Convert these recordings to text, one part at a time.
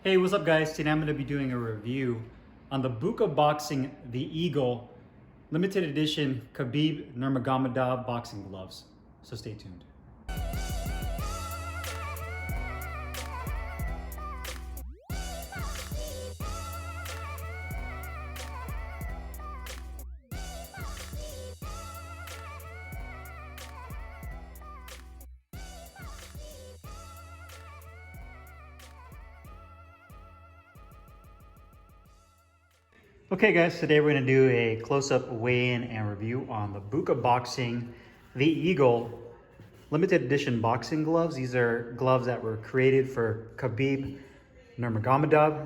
Hey, what's up guys? Today I'm going to be doing a review on the Buka Boxing The Eagle limited edition Khabib Nurmagomedov boxing gloves. So stay tuned. Okay guys, today we're going to do a close-up weigh-in and review on the Buka Boxing The Eagle limited edition boxing gloves. These are gloves that were created for Khabib Nurmagomedov,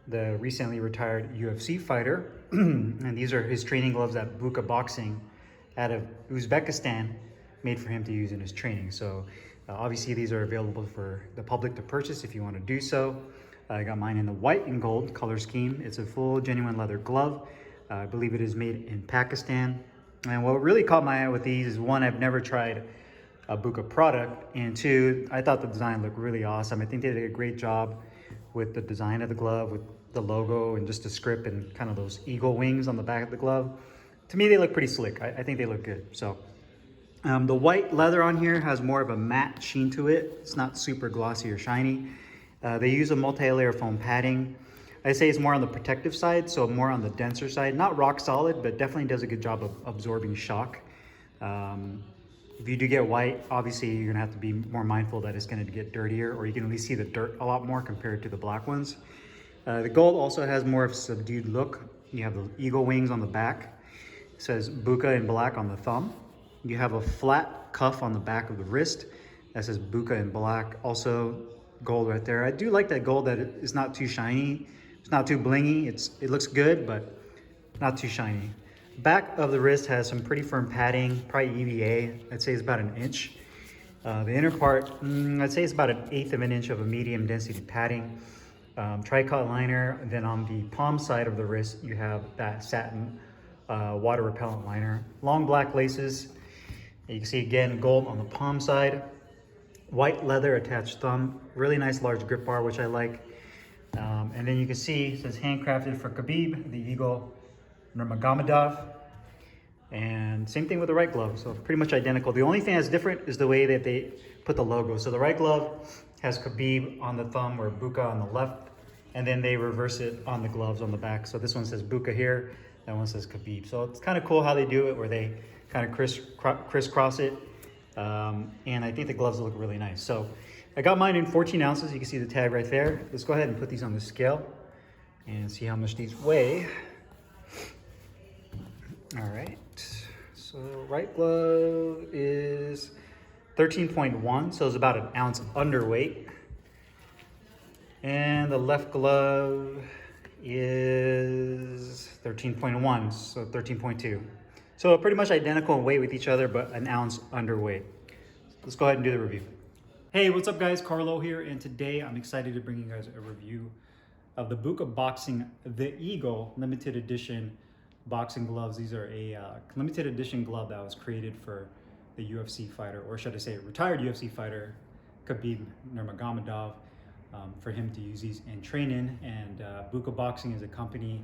the recently retired UFC fighter. And these are his training gloves that Buka Boxing out of Uzbekistan made for him to use in his training. So obviously these are available for the public to purchase if you want to do so. I got mine in the white and gold color scheme. It's a full genuine leather glove. I believe it is made in Pakistan. And what really caught my eye with these is, one, I've never tried a Buka product, and two, I thought the design looked really awesome. I think they did a great job with the design of the glove, with the logo and just the script and kind of those eagle wings on the back of the glove. To me, they look pretty slick. I think they look good. So the white leather on here has more of a matte sheen to it. It's not super glossy or shiny. They use a multi-layer foam padding. I say it's more on the protective side, so more on the denser side. Not rock solid, but definitely does a good job of absorbing shock. If you do get white, obviously you're gonna have to be more mindful that it's gonna get dirtier, or you can at least see the dirt a lot more compared to the black ones. The gold also has more of a subdued look. You have the eagle wings on the back. It says Buka in black on the thumb. You have a flat cuff on the back of the wrist that says Buka in black. Also gold right there. I do like that gold, that it's not too shiny. It's not too blingy. It looks good, but not too shiny. Back of the wrist has some pretty firm padding, probably EVA. I'd say it's about an inch. The inner part, I'd say it's about 1/8 of an inch of a medium density padding. Tricot liner. Then on the palm side of the wrist, you have that satin water repellent liner. Long black laces. You can see again gold on the palm side. White leather attached thumb. Really nice large grip bar, which I like. And then you can see it says handcrafted for Khabib, the Eagle Nurmagomedov. And same thing with the right glove, so pretty much identical. The only thing that's different is the way that they put the logo. So the right glove has Khabib on the thumb, or Buka on the left, and then they reverse it on the gloves on the back. So this one says Buka here, that one says Khabib. So it's kind of cool how they do it, where they kind of crisscross it. And I think the gloves look really nice. So I got mine in 14 ounces. You can see the tag right there. Let's go ahead and put these on the scale and see how much these weigh. All right, so right glove is 13.1, so it's about an ounce underweight. And the left glove is 13.1, so 13.2. So pretty much identical in weight with each other, but an ounce underweight. Let's go ahead and do the review. Hey, what's up guys? Carlo here, and today I'm excited to bring you guys a review of the Buka Boxing The Eagle limited edition boxing gloves. These are a limited edition glove that was created for the UFC fighter, or should I say retired UFC fighter, Khabib Nurmagomedov, for him to use these in training. And Buka Boxing is a company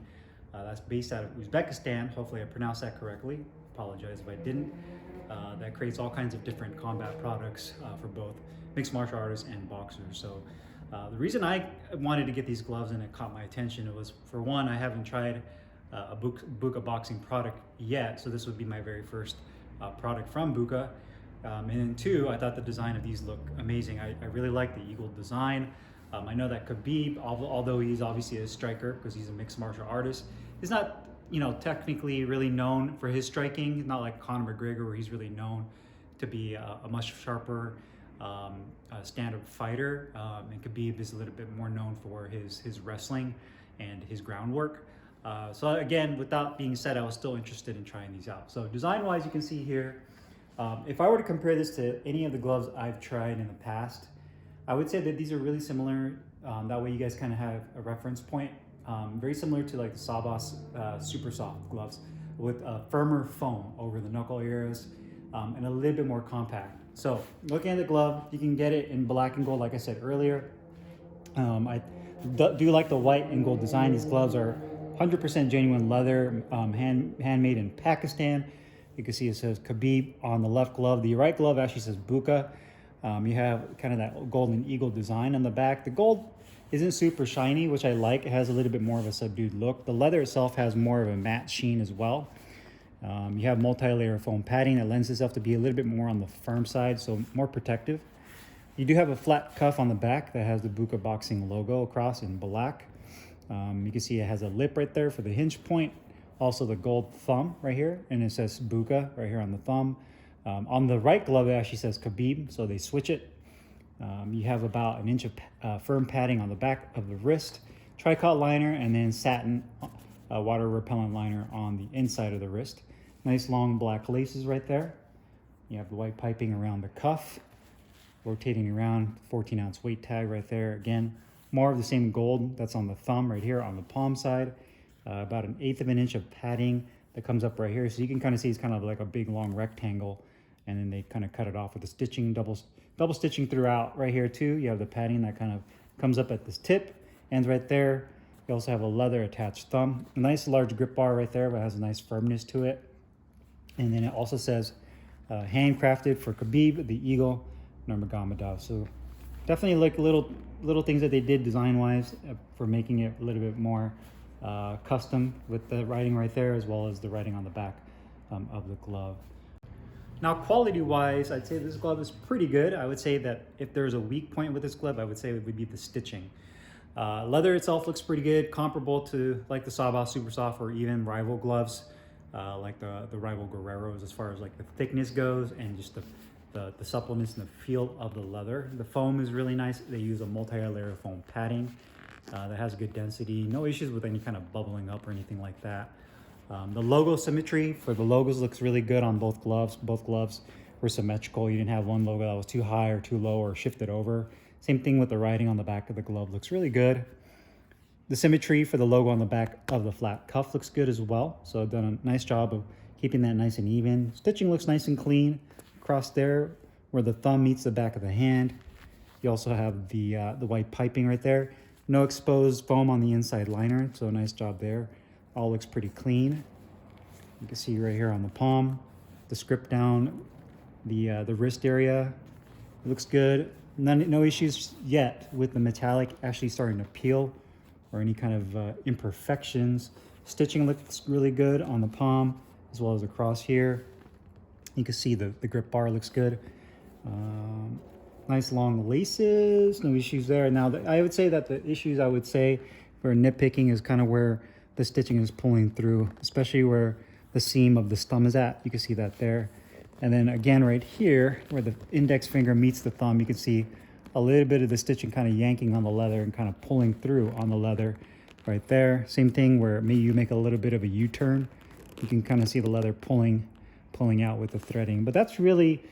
that's based out of Uzbekistan. Hopefully I pronounced that correctly. Apologize if I didn't. That creates all kinds of different combat products for both mixed martial artists and boxers. So the reason I wanted to get these gloves and it caught my attention, it was, for one, I haven't tried a Buka Boxing product yet, so this would be my very first product from Buka. And then two, I thought the design of these looked amazing. I really like the eagle design. I know that Khabib, although he's obviously a striker because he's a mixed martial artist, is not, technically really known for his striking. Not like Conor McGregor, where he's really known to be a much sharper standard fighter. And Khabib is a little bit more known for his wrestling and his groundwork. So again, with that being said, I was still interested in trying these out. So design-wise, you can see here, if I were to compare this to any of the gloves I've tried in the past, I would say that these are really similar. That way you guys kind of have a reference point. Very similar to like the Sabas Super Soft gloves, with a firmer foam over the knuckle areas and a little bit more compact. So looking at the glove, you can get it in black and gold, like I said earlier. Do like the white and gold design. These gloves are 100% genuine leather, handmade in Pakistan. You can see it says Khabib on the left glove. The right glove actually says Buka. You have kind of that golden eagle design on the back. The gold isn't super shiny, which I like. It has a little bit more of a subdued look. The leather itself has more of a matte sheen as well. You have multi-layer foam padding that lends itself to be a little bit more on the firm side, so more protective. You do have a flat cuff on the back that has the Buka Boxing logo across in black. You can see it has a lip right there for the hinge point. Also the gold thumb right here, and it says Buka right here on the thumb. On the right glove, it actually says Khabib, so they switch it. You have about an inch of firm padding on the back of the wrist, tricot liner, and then satin water repellent liner on the inside of the wrist. Nice long black laces right there. You have the white piping around the cuff, rotating around, 14-ounce weight tag right there. Again, more of the same gold that's on the thumb right here on the palm side. About 1/8 of an inch of padding that comes up right here. So you can kind of see it's kind of like a big long rectangle, and then they kind of cut it off with the stitching, double stitching throughout right here too. You have the padding that kind of comes up at this tip, ends right there. You also have a leather attached thumb. A nice large grip bar right there, but has a nice firmness to it. And then it also says handcrafted for Khabib, the Eagle, Nurmagomedov. So definitely like little things that they did design-wise for making it a little bit more custom with the writing right there, as well as the writing on the back of the glove. Now, quality-wise, I'd say this glove is pretty good. I would say that if there's a weak point with this glove, I would say it would be the stitching. Leather itself looks pretty good, comparable to like the Sawbass Super Soft or even rival gloves, like the rival Guerreros, as far as like the thickness goes and just the suppleness and the feel of the leather. The foam is really nice. They use a multi-layer foam padding that has good density. No issues with any kind of bubbling up or anything like that. The logo symmetry for the logos looks really good on both gloves. Both gloves were symmetrical. You didn't have one logo that was too high or too low or shifted over. Same thing with the writing on the back of the glove, looks really good. The symmetry for the logo on the back of the flat cuff looks good as well. So I've done a nice job of keeping that nice and even. Stitching looks nice and clean across there where the thumb meets the back of the hand. You also have the white piping right there. No exposed foam on the inside liner, so nice job there. All looks pretty clean. You can see right here on the palm, the script down the wrist area. It looks good. No issues yet with the metallic actually starting to peel or any kind of imperfections. Stitching looks really good on the palm as well as across here. You can see the grip bar looks good. Nice long laces, no issues there. Now, I would say that the issues I would say for nitpicking is kind of where the stitching is pulling through, especially where the seam of the thumb is at. You can see that there. And then again, right here, where the index finger meets the thumb, you can see a little bit of the stitching kind of yanking on the leather and kind of pulling through on the leather right there. Same thing where maybe you make a little bit of a U-turn. You can kind of see the leather pulling out with the threading. But that's really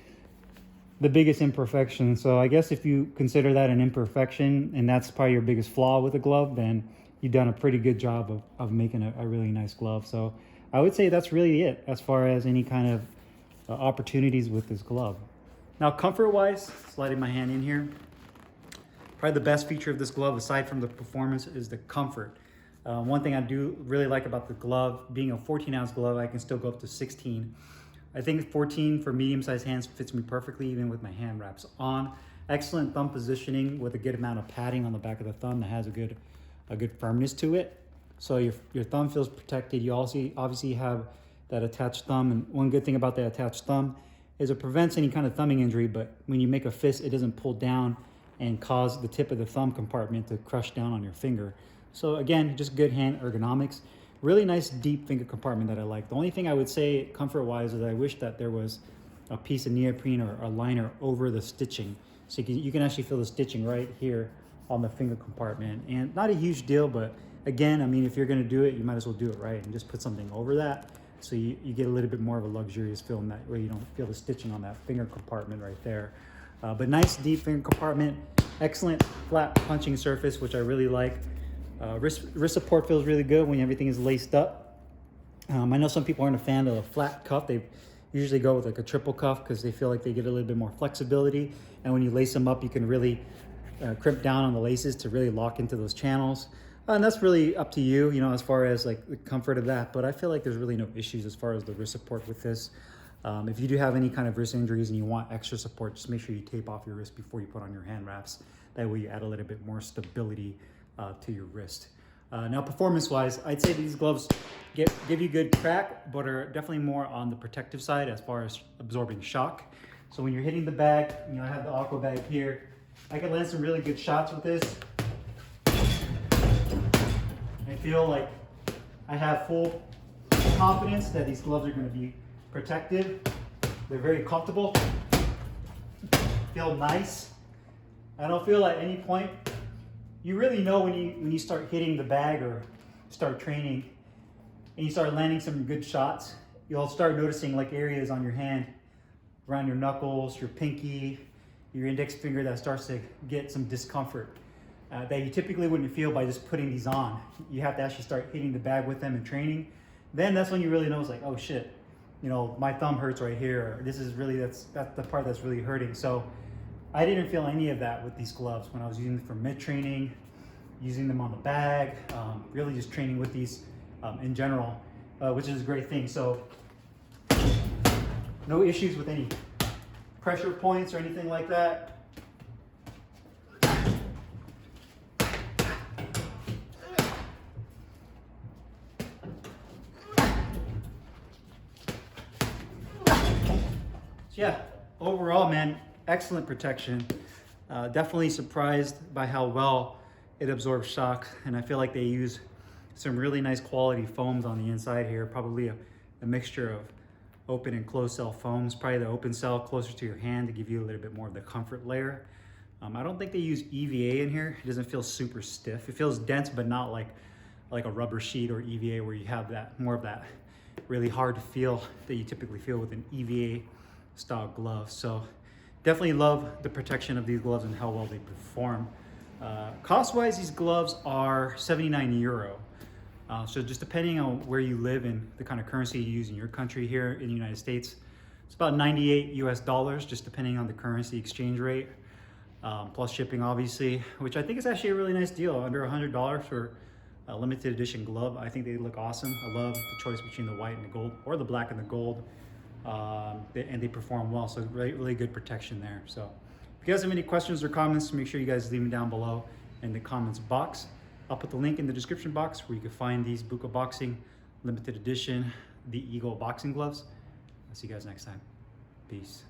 the biggest imperfection. So I guess if you consider that an imperfection and that's probably your biggest flaw with a glove, then you've done a pretty good job of making a really nice glove. So I would say that's really it as far as any kind of opportunities with this glove. Now, comfort-wise, sliding my hand in here, probably the best feature of this glove, aside from the performance, is the comfort. One thing I do really like about the glove, being a 14-ounce glove, I can still go up to 16. I think 14 for medium-sized hands fits me perfectly, even with my hand wraps on. Excellent thumb positioning with a good amount of padding on the back of the thumb that has a good firmness to it. So your thumb feels protected. You also obviously have that attached thumb, and one good thing about the attached thumb is it prevents any kind of thumbing injury, but when you make a fist, it doesn't pull down and cause the tip of the thumb compartment to crush down on your finger. So again, just good hand ergonomics. Really nice deep finger compartment that I like. The only thing I would say comfort-wise is I wish that there was a piece of neoprene or a liner over the stitching. So you can actually feel the stitching right here on the finger compartment. And not a huge deal, but again, I mean, if you're gonna do it, you might as well do it right and just put something over that. So you get a little bit more of a luxurious feel in that way. You don't feel the stitching on that finger compartment right there. But nice deep finger compartment, excellent flat punching surface, which I really like. Wrist support feels really good when everything is laced up. I know some people aren't a fan of a flat cuff. They usually go with like a triple cuff because they feel like they get a little bit more flexibility. And when you lace them up, you can really crimp down on the laces to really lock into those channels. And that's really up to you, you know, as far as like the comfort of that. But I feel like there's really no issues as far as the wrist support with this. If you do have any kind of wrist injuries and you want extra support, just make sure you tape off your wrist before you put on your hand wraps. That way you add a little bit more stability to your wrist. Now performance-wise, I'd say these gloves give you good crack, but are definitely more on the protective side as far as absorbing shock. So when you're hitting the bag, you know, I have the aqua bag here. I can land some really good shots with this. I feel like I have full confidence that these gloves are going to be protective. They're very comfortable. Feel nice. I don't feel at any point. You really know when you start hitting the bag or start training and you start landing some good shots, you'll start noticing like areas on your hand, around your knuckles, your pinky, your index finger that starts to get some discomfort that you typically wouldn't feel by just putting these on. You have to actually start hitting the bag with them in training. Then that's when you really know it's like, oh shit, you know, my thumb hurts right here. This is really, that's the part that's really hurting. So I didn't feel any of that with these gloves when I was using them for mid-training, using them on the bag, really just training with these in general, which is a great thing. So no issues with any pressure points or anything like that. Yeah, overall, man, excellent protection. Definitely surprised by how well it absorbs shock, and I feel like they use some really nice quality foams on the inside here, probably a mixture of open and closed cell foams, probably the open cell closer to your hand to give you a little bit more of the comfort layer. I don't think they use EVA in here. It doesn't feel super stiff. It feels dense, but not like a rubber sheet or EVA where you have that more of that really hard feel that you typically feel with an EVA style glove. So definitely love the protection of these gloves and how well they perform. Cost-wise, these gloves are 79 euro. So just depending on where you live and the kind of currency you use in your country here in the United States, it's about 98 US dollars, just depending on the currency exchange rate, plus shipping obviously, which I think is actually a really nice deal, under $100 for a limited edition glove. I think they look awesome. I love the choice between the white and the gold, or the black and the gold. And they perform well, so really good protection there. So if you guys have any questions or comments, make sure you guys leave them down below in the comments box. I'll put the link in the description box where you can find these Buka Boxing limited edition, the Eagle boxing gloves. I'll see you guys next time. Peace.